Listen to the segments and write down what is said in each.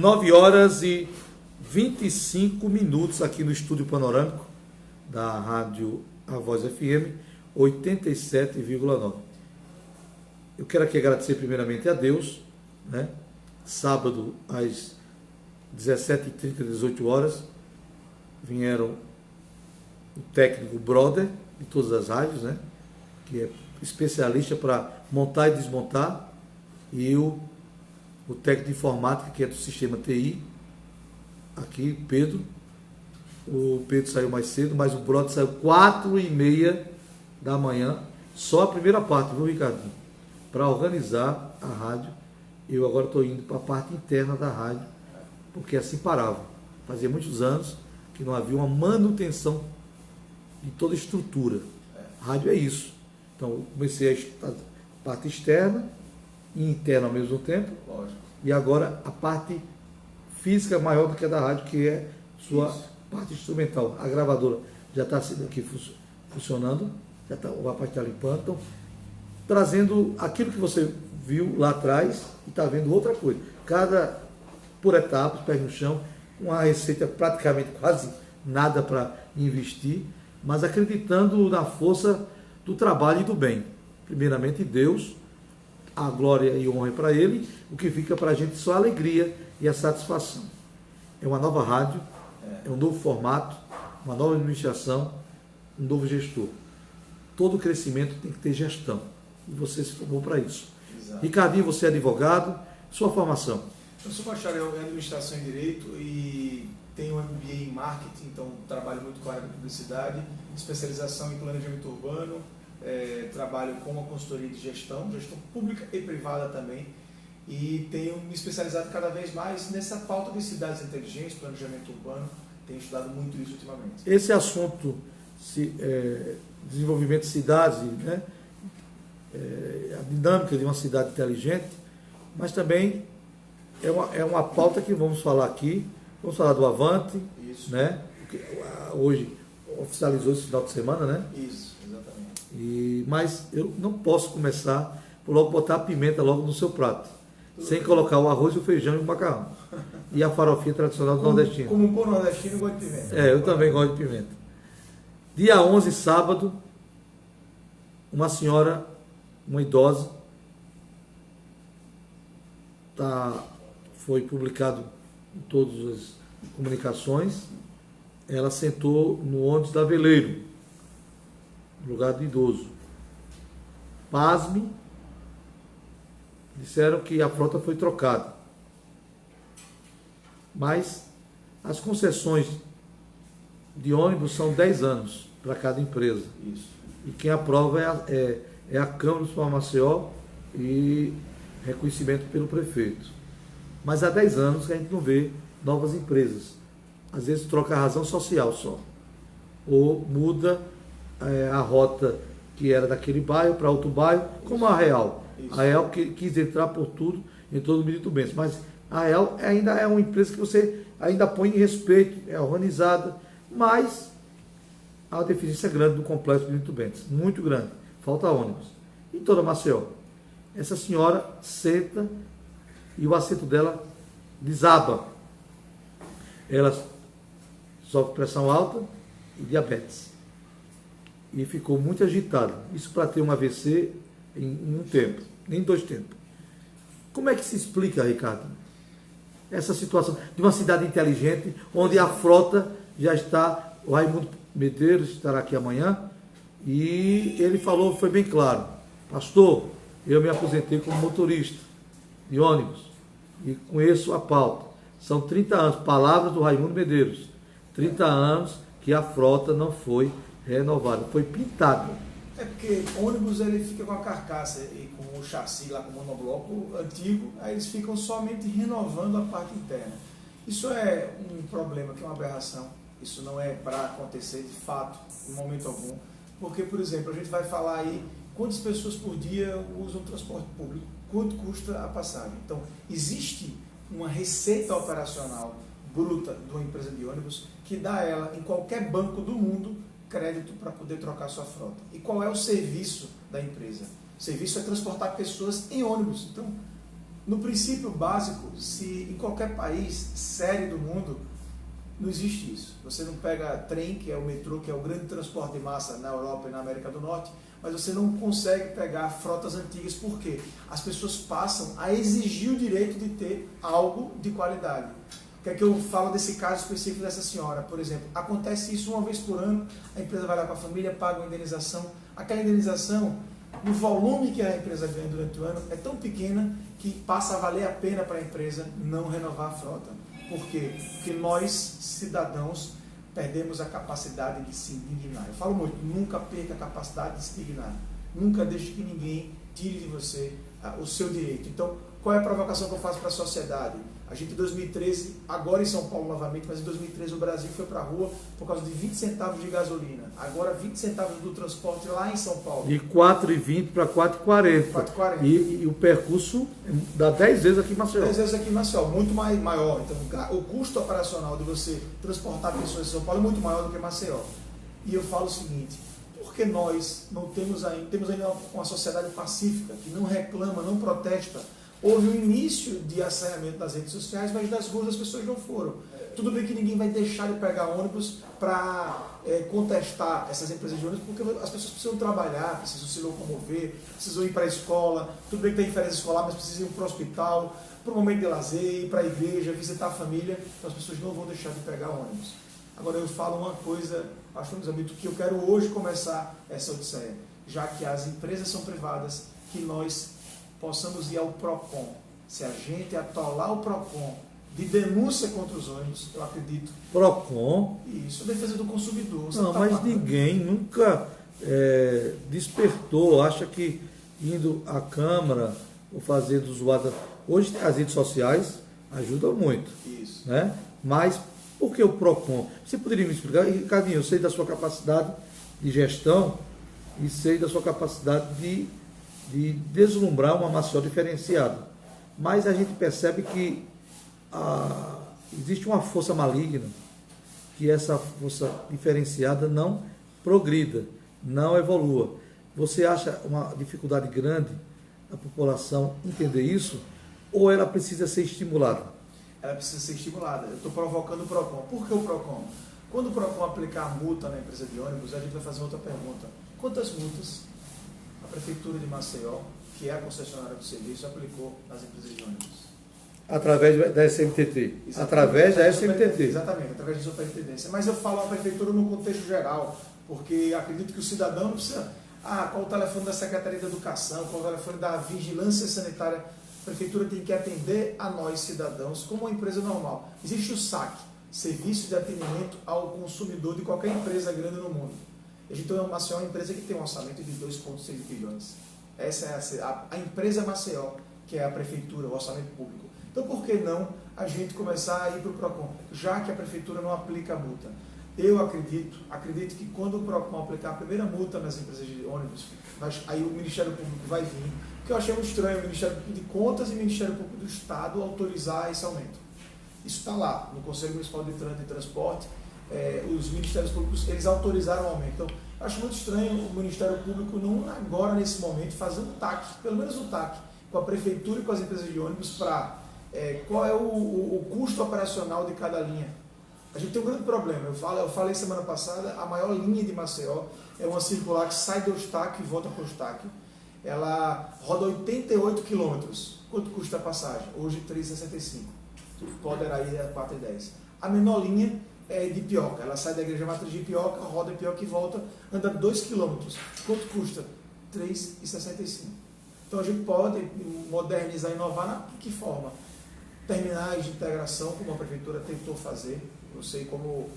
9 horas e 25 minutos aqui no Estúdio Panorâmico da Rádio A Voz FM 87,9. Eu quero aqui agradecer primeiramente a Deus, né? Sábado às 17h30, 18 horas, vieram o técnico brother de todas as rádios, né? Que é especialista para montar e desmontar, e o técnico de informática, que é do sistema TI, aqui, Pedro. O Pedro saiu mais cedo, mas o brother saiu 4h30 da manhã, só a primeira parte, viu, Ricardinho? Para organizar a rádio. Eu agora estou indo para a parte interna da rádio, porque assim parava. Fazia muitos anos que não havia uma manutenção de toda a estrutura. A rádio é isso. Então, eu comecei a parte externa e interna ao mesmo tempo. Lógico. E agora a parte física maior do que a da rádio, que é sua parte instrumental. A gravadora já está aqui funcionando, já está, o rapaz está limpando, então, trazendo aquilo que você viu lá atrás e está vendo outra coisa. Por etapas, pé no chão, uma receita praticamente quase nada para investir, mas acreditando na força do trabalho e do bem. Primeiramente Deus, a glória e honra para Ele, o que fica para a gente só a alegria e a satisfação. É uma nova rádio, é um novo formato, uma nova administração, um novo gestor. Todo crescimento tem que ter gestão, e você se formou para isso. Exato. Ricardinho, você é advogado, sua formação? Eu sou bacharel em administração e direito e tenho um MBA em marketing, então trabalho muito com a área de publicidade, especialização em planejamento urbano, trabalho com uma consultoria de gestão pública e privada também, e tenho me especializado cada vez mais nessa pauta de cidades inteligentes, planejamento urbano, tenho estudado muito isso ultimamente. Esse assunto, desenvolvimento de cidades, né? A dinâmica de uma cidade inteligente, mas também é uma pauta que vamos falar aqui. Vamos falar do Avante, Isso. Né? Hoje oficializou esse final de semana, né? Isso, exatamente. Mas eu não posso começar por logo botar a pimenta logo no seu prato, sem colocar o arroz, o feijão e o macarrão. E a farofinha tradicional do nordestino. Como um bom nordestino, eu gosto de pimenta. Eu também gosto de pimenta. Dia 11, sábado, uma senhora, uma idosa, foi publicado em todas as comunicações, ela sentou no ônibus da Veleiro, no lugar do idoso. Pasme, disseram que a frota foi trocada. Mas as concessões de ônibus são 10 anos para cada empresa. Isso. E quem aprova é a Câmara do Maceió e reconhecimento pelo prefeito. Mas há 10 anos que a gente não vê novas empresas. Às vezes troca a razão social só. Ou muda a rota que era daquele bairro para outro bairro, como a Real. Isso. A Real quis entrar por tudo em todo o Benito Bentes. Mas a Real ainda é uma empresa que você ainda põe em respeito, é organizada, mas há uma deficiência grande do complexo Benito Bentes. Muito grande. Falta ônibus. Em toda Maceió. Essa senhora senta e o assento dela desaba. Ela sofre pressão alta e diabetes. E ficou muito agitada. Isso para ter um AVC em um tempo, nem 2 tempos. Como é que se explica, Ricardo, essa situação de uma cidade inteligente, onde a frota já está, o Raimundo Medeiros estará aqui amanhã, e ele falou, foi bem claro, pastor, eu me aposentei como motorista de ônibus e conheço a pauta. São 30 anos, palavras do Raimundo Medeiros, 30 anos que a frota não foi renovada, foi pintada. É porque ônibus ele fica com a carcaça e com o chassi lá, com o monobloco antigo, aí eles ficam somente renovando a parte interna. Isso é um problema, que é uma aberração. Isso não é para acontecer de fato, em momento algum. Porque, por exemplo, a gente vai falar aí quantas pessoas por dia usam transporte público, quanto custa a passagem. Então, existe uma receita operacional bruta de uma empresa de ônibus que dá a ela, em qualquer banco do mundo, crédito para poder trocar sua frota. E qual é o serviço da empresa? O serviço é transportar pessoas em ônibus. Então, No princípio básico, se em qualquer país sério do mundo, não existe isso. Você não pega trem, que é o metrô, que é o grande transporte de massa na Europa e na América do Norte, mas você não consegue pegar frotas antigas. Por quê? As pessoas passam a exigir o direito de ter algo de qualidade. O que é que eu falo desse caso específico dessa senhora? Por exemplo, acontece isso uma vez por ano, a empresa vai lá com a família, paga uma indenização. Aquela indenização, no volume que a empresa ganha durante o ano, é tão pequena que passa a valer a pena para a empresa não renovar a frota. Por quê? Porque nós, cidadãos, perdemos a capacidade de se indignar. Eu falo muito, nunca perca a capacidade de se indignar. Nunca deixe que ninguém tire de você o seu direito. Então, qual é a provocação que eu faço para a sociedade? A gente em 2013, agora em São Paulo novamente, mas em 2013 o Brasil foi para a rua por causa de 20 centavos de gasolina. Agora 20 centavos do transporte lá em São Paulo. De 4,20 para 4,40. 4,40. E o percurso dá 10 vezes aqui em Maceió. 10 vezes aqui em Maceió, muito maior. Então o custo operacional de você transportar pessoas em São Paulo é muito maior do que Maceió. E eu falo o seguinte, porque nós não temos ainda uma sociedade pacífica, que não reclama, não protesta. Houve um início de assanhamento das redes sociais, mas das ruas as pessoas não foram. Tudo bem que ninguém vai deixar de pegar ônibus para contestar essas empresas de ônibus, porque as pessoas precisam trabalhar, precisam se locomover, precisam ir para a escola. Tudo bem que tem férias escolar, mas precisam ir para o hospital, para um momento de lazer, ir para a igreja, visitar a família. Então as pessoas não vão deixar de pegar ônibus. Agora eu falo uma coisa, pastor Luiz Hamilton, que eu quero hoje começar essa odisseia, já que as empresas são privadas, que nós possamos ir ao PROCON. Se a gente atolar o PROCON de denúncia contra os ônibus, eu acredito. PROCON? Isso, defesa do consumidor. Não, mas pagando. Ninguém nunca despertou, acha que indo à Câmara ou fazer do usuário... Hoje as redes sociais ajudam muito. Isso. Né? Mas por que o PROCON? Você poderia me explicar? Ricardinho, eu sei da sua capacidade de gestão e sei da sua capacidade de deslumbrar uma Maceió diferenciada. Mas a gente percebe que existe uma força maligna, que essa força diferenciada não progrida, não evolua. Você acha uma dificuldade grande a população entender isso, ou ela precisa ser estimulada? Ela precisa ser estimulada. Eu estou provocando o PROCON. Por que o PROCON? Quando o PROCON aplicar multa na empresa de ônibus, a gente vai fazer outra pergunta. Quantas multas a Prefeitura de Maceió, que é a concessionária do serviço, aplicou nas empresas de ônibus? Através da SMTT. Através da SMTT. Exatamente, através da superintendência. Mas eu falo a Prefeitura no contexto geral, porque acredito que o cidadão não precisa... qual o telefone da Secretaria de Educação, qual o telefone da Vigilância Sanitária? A Prefeitura tem que atender a nós, cidadãos, como uma empresa normal. Existe o SAC, Serviço de Atendimento ao Consumidor de qualquer empresa grande no mundo. A gente tem uma Maceió, uma empresa que tem um orçamento de 2,6 bilhões. Essa é a empresa Maceió, que é a Prefeitura, o orçamento público. Então, por que não a gente começar a ir para o PROCON, já que a Prefeitura não aplica a multa? Eu acredito que quando o PROCON aplicar a primeira multa nas empresas de ônibus, aí o Ministério Público vai vir, porque eu achei muito estranho o Ministério Público de Contas e o Ministério Público do Estado autorizar esse aumento. Isso está lá, no Conselho Municipal de Trânsito e Transporte, os Ministérios Públicos, eles autorizaram o aumento. Então, eu acho muito estranho o Ministério Público não agora, nesse momento, fazer um TAC, pelo menos um TAC, com a Prefeitura e com as empresas de ônibus para qual é o custo operacional de cada linha. A gente tem um grande problema. Eu falei semana passada, a maior linha de Maceió é uma circular que sai do Eustáquio e volta para o Eustáquio. Ela roda 88 quilômetros. Quanto custa a passagem? Hoje, R$ 3,65. Poderá ir a 4,10. A menor linha é de Ipioca. Ela sai da Igreja Matriz de Ipioca, roda Ipioca e volta, anda 2 quilômetros. Quanto custa? R$ 3,65. Então a gente pode modernizar e inovar de que forma? Terminais de integração, como a Prefeitura tentou fazer. Eu sei como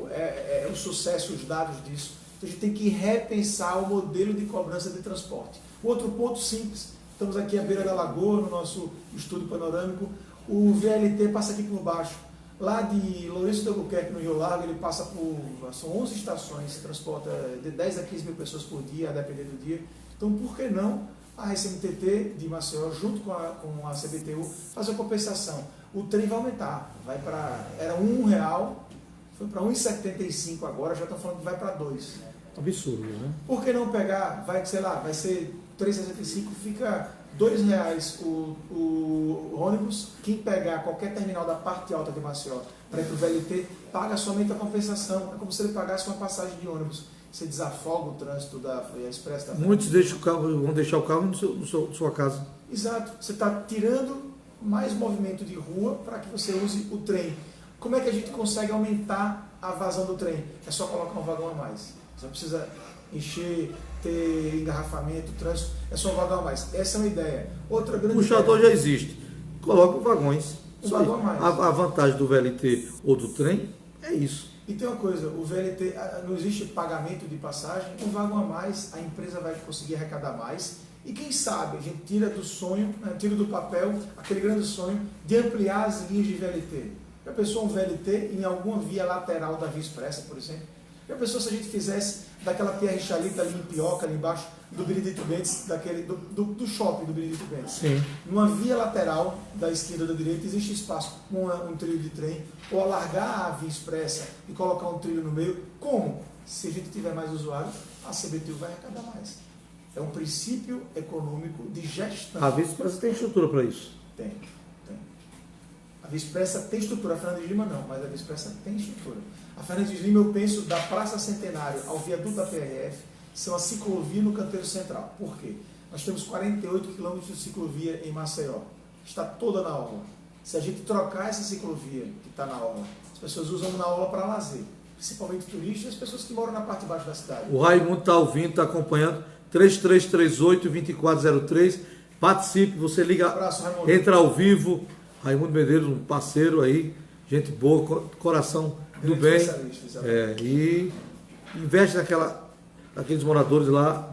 é o sucesso, os dados disso. Então a gente tem que repensar o modelo de cobrança de transporte. Outro ponto simples, estamos aqui à beira da lagoa, no nosso estúdio panorâmico, o VLT passa aqui por baixo. Lá de Lourenço de Albuquerque, no Rio Largo, ele passa são 11 estações, transporta de 10 a 15 mil pessoas por dia, a depender do dia. Então, por que não a SMTT de Maceió, junto com a CBTU, fazer a compensação? O trem vai aumentar, era R$1, foi para 1,75 agora, já estão falando que vai para 2. Absurdo, né? Por que não pegar, vai ser 3,65, fica R$2 o ônibus. Quem pegar qualquer terminal da parte alta de Maceió para ir para o VLT, paga somente a compensação. É como se ele pagasse uma passagem de ônibus. Você desafoga o trânsito da Via Expressa. Muitos vão deixar o carro na sua casa. Exato. Você está tirando mais movimento de rua para que você use o trem. Como é que a gente consegue aumentar a vazão do trem? É só colocar um vagão a mais. Você não precisa encher, ter engarrafamento, trânsito, é só um vagão a mais. Essa é uma ideia. Outra grande puxador ideia, já existe. Coloca vagões. Um vagão a mais. A vantagem do VLT ou do trem é isso. E tem uma coisa, o VLT, não existe pagamento de passagem, um vagão a mais, a empresa vai conseguir arrecadar mais. E quem sabe a gente tira do sonho, tira do papel aquele grande sonho de ampliar as linhas de VLT. Já pensou um VLT em alguma via lateral da Via Expressa, por exemplo? Já pensou se a gente fizesse daquela Pierre Chalita ali em Pioca, ali embaixo do Benedito Bentes, do shopping do Benedito Bentes? Sim. Numa via lateral da esquerda ou da direita existe espaço com um trilho de trem, ou alargar a Via Expressa e colocar um trilho no meio. Como? Se a gente tiver mais usuários, a CBTU vai arrecadar mais. É um princípio econômico de gestão. A Via Expressa tem estrutura para isso? Tem. A Via Expressa tem estrutura, a Fernandes Lima não, mas a Via Expressa tem estrutura. A Fernandes Lima, eu penso, da Praça Centenário ao viaduto da PRF, ser uma ciclovia no canteiro central. Por quê? Nós temos 48 quilômetros de ciclovia em Maceió. Está toda na orla. Se a gente trocar essa ciclovia que está na orla, as pessoas usam na orla para lazer, principalmente turistas e as pessoas que moram na parte de baixo da cidade. O Raimundo está ouvindo, está acompanhando. 3338-2403. Participe, você liga, abraço, Raimundo. Entra ao vivo. Raimundo Medeiros, um parceiro aí, gente boa, coração do bem. E investe naqueles moradores lá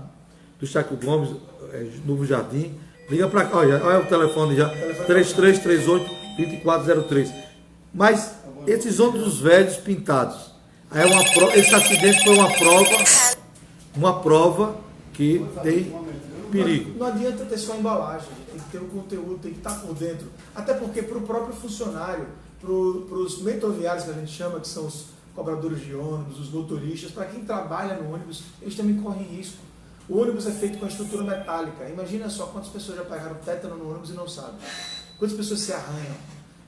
do Chaco Gomes, Novo Jardim. Liga para cá, olha o telefone já, 3338-2403. Mas esses ônibus velhos pintados, esse acidente foi uma prova que tem perigo. Não adianta ter só embalagem, tem que ter o conteúdo, tem que estar por dentro. Até porque para o próprio funcionário, para os metroviários que a gente chama, que são os cobradores de ônibus, os motoristas, para quem trabalha no ônibus, eles também correm risco. O ônibus é feito com a estrutura metálica. Imagina só quantas pessoas já pegaram tétano no ônibus e não sabem. Quantas pessoas se arranham.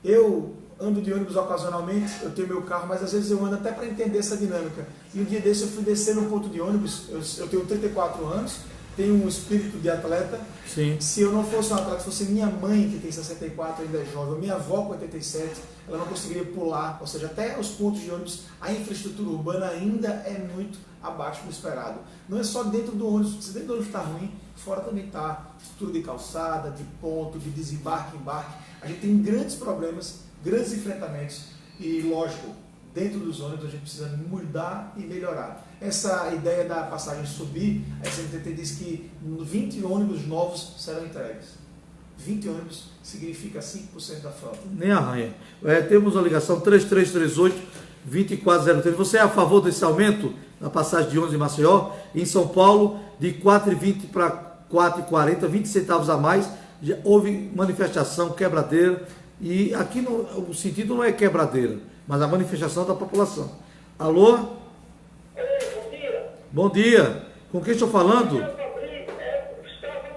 Eu ando de ônibus ocasionalmente, eu tenho meu carro, mas às vezes eu ando até para entender essa dinâmica. E um dia desse eu fui descer num ponto de ônibus, eu tenho 34 anos, tenho um espírito de atleta. Sim. Se eu não fosse um atleta, se fosse minha mãe, que tem 64, ainda é jovem, minha avó com 87, ela não conseguiria pular. Ou seja, até os pontos de ônibus, a infraestrutura urbana ainda é muito abaixo do esperado. Não é só dentro do ônibus, se dentro do ônibus está ruim, fora também está. Estrutura de calçada, de ponto, de desembarque, embarque. A gente tem grandes problemas, grandes enfrentamentos e, lógico, dentro dos ônibus a gente precisa mudar e melhorar. Essa ideia da passagem subir, a SMTT diz que 20 ônibus novos serão entregues. 20 ônibus significa 5% da frota. Nem arranha. Temos a ligação 3338-2403. Você é a favor desse aumento na passagem de ônibus em Maceió? Em São Paulo, de R$ 4,20 para R$ 4,40, 20 centavos a mais. Já houve manifestação, quebradeira. E aqui o sentido não é quebradeira, mas a manifestação da população. Alô? Bom dia. Bom dia. Com quem estou falando? Estava falando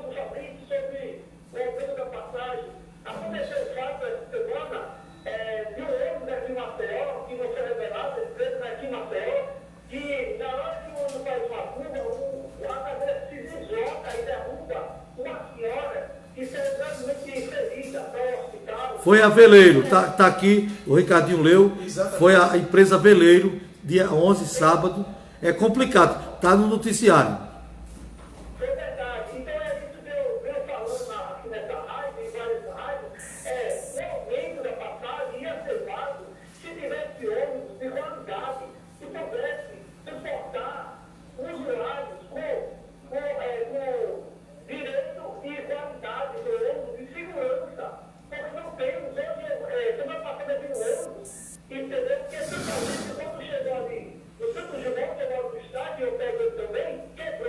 com o Fabrício sobre o aumento da passagem. Aconteceu o fato essa semana de um ônibus aqui em Maceió, que não foi revelado, empresa aqui em Maceió, que na hora que o ônibus faz uma curva, a cadeira se desloca e derruba uma senhora que foi exatamente ferida para o hospital. Foi a Veleiro, tá aqui, o Ricardinho leu. Exatamente. Foi a empresa Veleiro, dia 11, sábado. É complicado, tá no noticiário. É verdade. Então a gente veio falando aqui nessa rádio, em várias rádios, o aumento da passagem ia ser dado se tivesse ônibus de qualidade que pudesse suportar usuários com direito e qualidade do ônibus e segurança. Porque não temos hoje, semana passada de um ônibus, entendeu? Porque simplesmente quando chegou ali no centro de volta, agora do estádio, eu pego ele também, quebrou.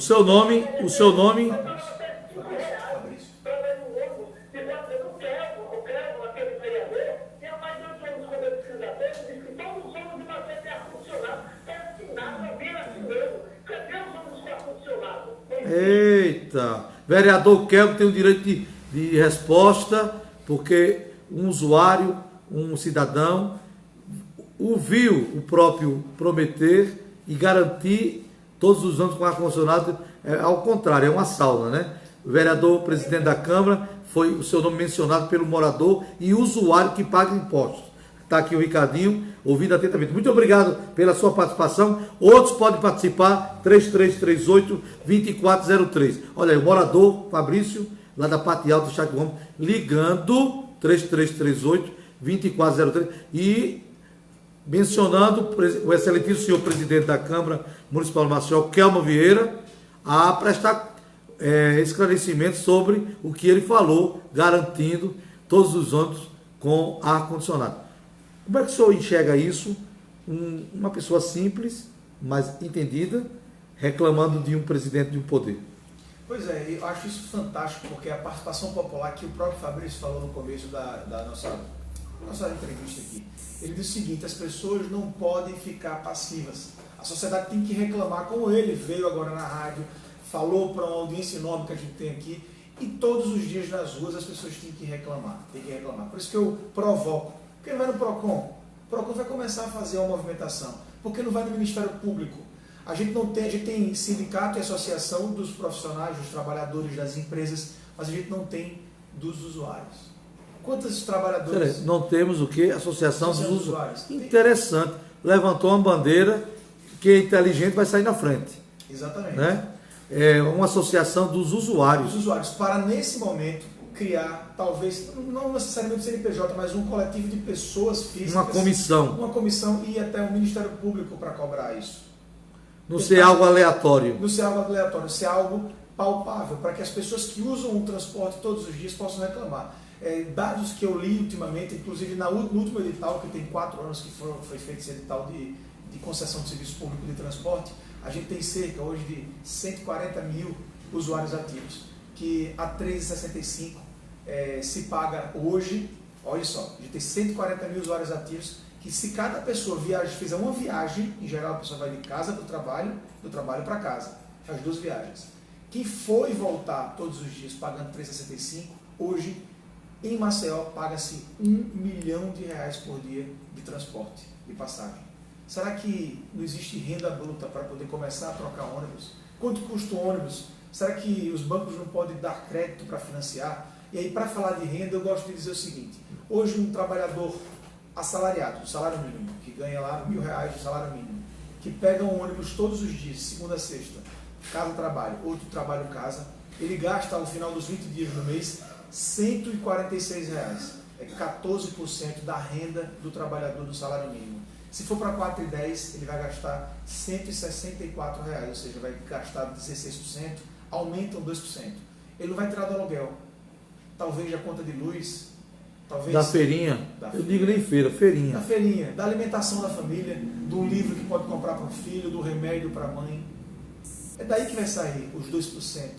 seu nome, R$ 5 para ver um ônibus, dizendo o Kelvin, aquele vereador, tinha mais de 8 anos como pesquisador, disse que todos os ônibus de Maceió têm ar-condicionado. Parece que nada, bem assim mesmo. Cadê os ônibus com ar-condicionado? Eita, vereador Kelvin tem o direito de resposta, porque um usuário, um cidadão, ouviu o próprio prometer e garantir todos os anos com ar-condicionado, ao contrário, é uma sauna, né? O vereador, presidente da Câmara, foi o seu nome mencionado pelo morador e usuário que paga impostos. Está aqui o Ricardinho, ouvindo atentamente. Muito obrigado pela sua participação. Outros podem participar, 3338-2403. Olha aí, o morador Fabrício, lá da parte alta do Chaco Gomes, ligando 3338-2403 e mencionando o excelentíssimo senhor presidente da Câmara Municipal de Maceió, Kelmo Vieira, a prestar esclarecimentos sobre o que ele falou, garantindo todos os ônibus com ar-condicionado. Como é que o senhor enxerga isso? Uma pessoa simples, mas entendida, reclamando de um presidente de um poder. Pois é, eu acho isso fantástico, porque a participação popular, que o próprio Fabrício falou no começo da nossa entrevista aqui, ele disse o seguinte: as pessoas não podem ficar passivas. A sociedade tem que reclamar, como ele veio agora na rádio, falou para uma audiência enorme que a gente tem aqui, e todos os dias nas ruas as pessoas têm que reclamar. Por isso que eu provoco. Por que não vai no PROCON? O PROCON vai começar a fazer uma movimentação. Por que não vai no Ministério Público? A gente tem sindicato e associação dos profissionais, dos trabalhadores, das empresas, mas a gente não tem dos usuários. Quantos trabalhadores... Não temos o quê? Associação dos usuários. Interessante. Levantou uma bandeira que é inteligente, vai sair na frente. Exatamente. Né? É uma associação dos usuários. Dos usuários, para nesse momento criar, talvez, não necessariamente o CNPJ, mas um coletivo de pessoas físicas. Uma comissão. Uma comissão e até o Ministério Público para cobrar isso. Não ser algo aleatório. Não ser algo aleatório, ser algo palpável, para que as pessoas que usam o transporte todos os dias possam reclamar. Dados que eu li ultimamente, inclusive no último edital, que tem 4 anos que foi feito esse edital de concessão de serviço público de transporte, a gente tem cerca hoje de 140 mil usuários ativos, que a R$ 13,65 se paga hoje. Olha só, a gente tem 140 mil usuários ativos, que se cada pessoa fizer uma viagem, em geral a pessoa vai de casa para o trabalho, do trabalho para casa, faz 2 viagens. Quem for e voltar todos os dias pagando R$ 3,65, hoje em Maceió paga-se R$ 1 milhão por dia de transporte, de passagem. Será que não existe renda bruta para poder começar a trocar ônibus? Quanto custa o ônibus? Será que os bancos não podem dar crédito para financiar? E aí, para falar de renda, eu gosto de dizer o seguinte: hoje um trabalhador assalariado, salário mínimo, que ganha lá R$1.000 de salário mínimo, que pega um ônibus todos os dias, segunda a sexta, casa-trabalho, outro trabalho-casa, ele gasta ao final dos 20 dias do mês R$ 146. É 14% da renda do trabalhador do salário mínimo. Se for para 4,10, ele vai gastar R$ 164, ou seja, vai gastar 16%, aumentam 2%. Ele não vai tirar do aluguel, talvez da conta de luz, talvez... Da feirinha, eu digo nem feira, feirinha. Da feirinha, da alimentação da família, do livro que pode comprar para o filho, do remédio para a mãe. É daí que vai sair os 2%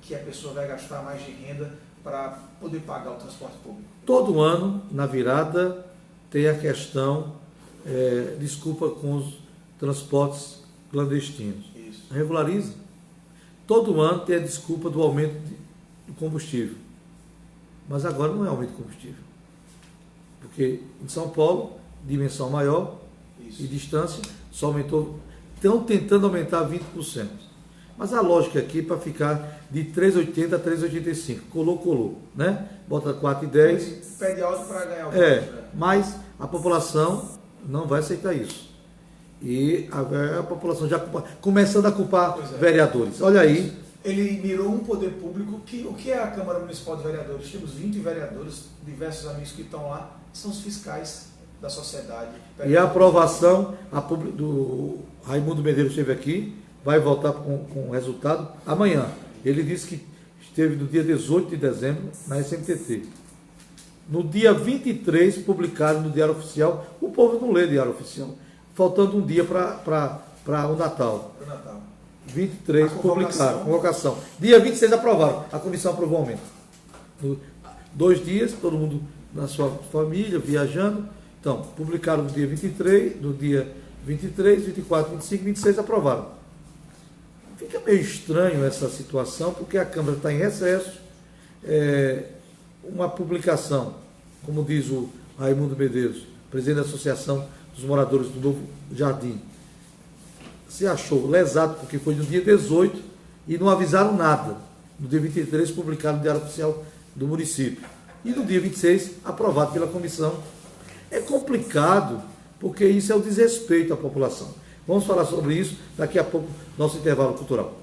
que a pessoa vai gastar mais de renda para poder pagar o transporte público. Todo ano, na virada, tem a questão, desculpa, com os transportes clandestinos. Isso. Regulariza. Todo ano tem a desculpa do aumento do combustível. Mas agora não é aumento de combustível. Porque em São Paulo, dimensão maior, Isso. e distância, só aumentou. Estão tentando aumentar 20%. Mas a lógica aqui é para ficar de 3,80 a 3,85. Colou, né? Bota 4,10. Pede alto para ganhar o mas a população não vai aceitar isso. E a população já começando a culpar vereadores. Olha aí. Ele mirou um poder público o que é a Câmara Municipal de Vereadores? Temos 20 vereadores, diversos amigos que estão lá, são os fiscais da sociedade. E a aprovação do Raimundo Medeiros esteve aqui, vai voltar com o resultado amanhã. Ele disse que esteve no dia 18 de dezembro na SMTT. No dia 23, publicaram no Diário Oficial. O povo não lê Diário Oficial. Faltando um dia para o Natal. 23 A convocação. publicaram, convocação. Dia 26 aprovaram, a comissão aprovou o aumento. 2 dias, todo mundo na sua família, viajando. Então, publicaram no dia 23, 24, 25, 26 aprovaram. Fica meio estranho essa situação, porque a Câmara está em recesso. Uma publicação, como diz o Raimundo Medeiros, presidente da Associação dos Moradores do Novo Jardim, se achou lesado, porque foi no dia 18 e não avisaram nada. No dia 23, publicaram no Diário Oficial do município. E no dia 26, aprovado pela comissão. É complicado, porque isso é o desrespeito à população. Vamos falar sobre isso daqui a pouco, nosso intervalo cultural.